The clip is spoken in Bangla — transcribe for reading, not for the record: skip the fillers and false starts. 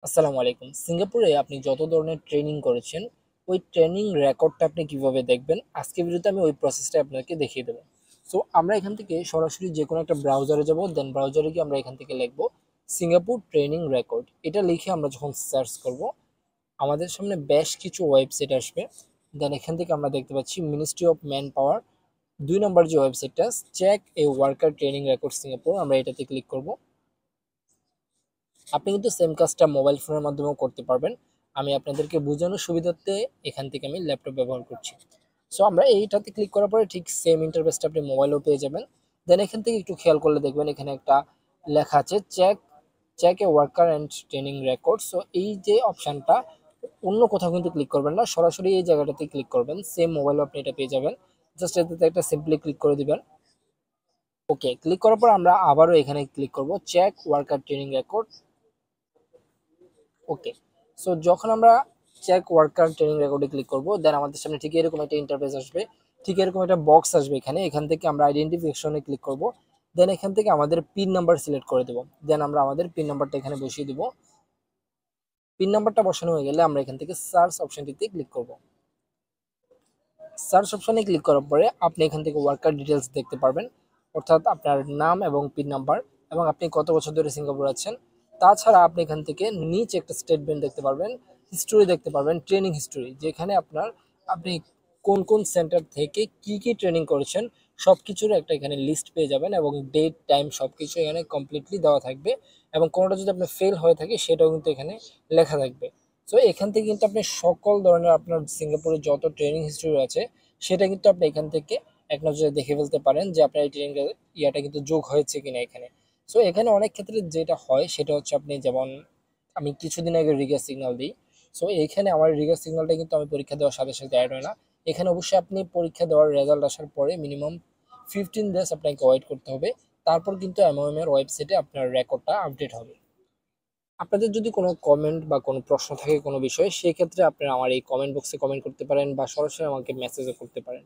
আসসালামু আলাইকুম। সিঙ্গাপুরে আপনি যত ধরনের ট্রেনিং করেছেন, ওই ট্রেনিং রেকর্ডটা আপনি কিভাবে দেখবেন? আজকের ভিডিওতে আমি ওই প্রসেসটা আপনাকে দেখিয়ে দেবো। সো আমরা এখান থেকে সরাসরি যেকোনো একটা ব্রাউজারে যাব, দেন ব্রাউজারে গিয়ে আমরা এখান থেকে লিখব সিঙ্গাপুর ট্রেনিং রেকর্ড। এটা লিখে আমরা যখন সার্চ করব, আমাদের সামনে বেশ কিছু ওয়েবসাইট আসবে। দেন এখান থেকে আমরা দেখতে পাচ্ছি ministry of manpower ২ number যে ওয়েবসাইটটা, check a worker training record Singapore, আমরা এটাতে ক্লিক করব। আপনি কিন্তু সেম কাজটা মোবাইল ফোনের মাধ্যমেও করতে পারবেন। আমি আপনাদেরকে বোঝানোর সুবিধার্থে এখান থেকে আমি ল্যাপটপ ব্যবহার করছি। সো আমরা এইটাতে ক্লিক করার পরে ঠিক সেম ইন্টারফেসটা আপনি মোবাইলেও পেয়ে যাবেন। দেন এখান থেকে একটু খেয়াল করলে দেখবেন এখানে একটা লেখা আছে check check a worker and training record. So এই যে অপশনটা, অন্য কোথাও কিন্তু ক্লিক করবেন না, সরাসরি এই জায়গাটাতে ক্লিক করবেন। সেম মোবাইলেও আপনি এটা পেয়ে যাবেন। জাস্ট এটাতে একটা সিম্পলি ক্লিক করে দিবেন। ওকে, ক্লিক করার পর আমরা আবারও এখানে ক্লিক করব চেক ওয়ার্কার ট্রেনিং রেকর্ড। ওকে, সো যখন আমরা চেক ওয়ার্কার ট্রেনিং রেকর্ডে ক্লিক করব, দেন আমাদের সামনে ঠিক এরকম একটা ইন্টারফেস আসবে। ঠিক এরকম একটা বক্স আসবে। এখান থেকে আমরা আইডেন্টিফিকেশনে ক্লিক করব। দেন এখান থেকে আমাদের পিন নাম্বার সিলেক্ট করে দেব। দেন আমরা আমাদের পিন নাম্বারটা এখানে বসিয়ে দিব। পিন নাম্বারটা বসানো হয়ে গেলে আমরা এখান থেকে সার্চ অপশনটিতে ক্লিক করব। সার্চ অপশনে ক্লিক করার পরে আপনি এখান থেকে ওয়ার্কার ডিটেলস দেখতে পারবেন, অর্থাৎ আপনার নাম এবং পিন নাম্বার, এবং আপনি কত বছর ধরে সিঙ্গাপুর আছেন। তাছাড়া আপনি এখান থেকে নিচে একটা স্টেটমেন্ট দেখতে পারবেন, হিস্টোরি দেখতে পারবেন, ট্রেনিং হিস্টোরি, যেখানে আপনি কোন কোন সেন্টার থেকে কি কি ট্রেনিং করেছেন সব কিছুর একটা এখানে লিস্ট পেয়ে যাবেন, এবং ডেট টাইম সব কিছু এখানে কমপ্লিটলি দেওয়া থাকবে। এবং কোনোটা যদি আপনার ফেল হয়ে থাকে সেটাও কিন্তু এখানে লেখা থাকবে। সো এখান থেকে কিন্তু আপনি সকল ধরনের আপনার সিঙ্গাপুরে যত ট্রেনিং হিস্ট্রি আছে সেটা কিন্তু আপনি এখান থেকে এক নজরে দেখে ফেলতে পারেন যে আপনার এই ট্রেনিং ইয়াটা কিন্তু যোগ হয়েছে কিনা এখানে। সো এখানে অনেক ক্ষেত্রে যেটা হয় সেটা হচ্ছে, আপনি যেমন আমি কিছুদিন আগে রিগার সিগন্যাল দিই। সো এইখানে আমার রিগার সিগন্যালটা কিন্তু আমি পরীক্ষা দেওয়ার সাথে সাথে অ্যাড হয় না। এখানে অবশ্যই আপনি পরীক্ষা দেওয়ার রেজাল্ট আসার পরে মিনিমাম 15 ডেজ আপনাকে ওয়েট করতে হবে। তারপর কিন্তু এমওএম এর ওয়েবসাইটে আপনার রেকর্ডটা আপডেট হবে। আপনাদের যদি কোনো কমেন্ট বা কোনো প্রশ্ন থাকে কোনো বিষয়ে, সেক্ষেত্রে আপনারা আমার এই কমেন্ট বক্সে কমেন্ট করতে পারেন বা সরাসরি আমাকে মেসেজও করতে পারেন।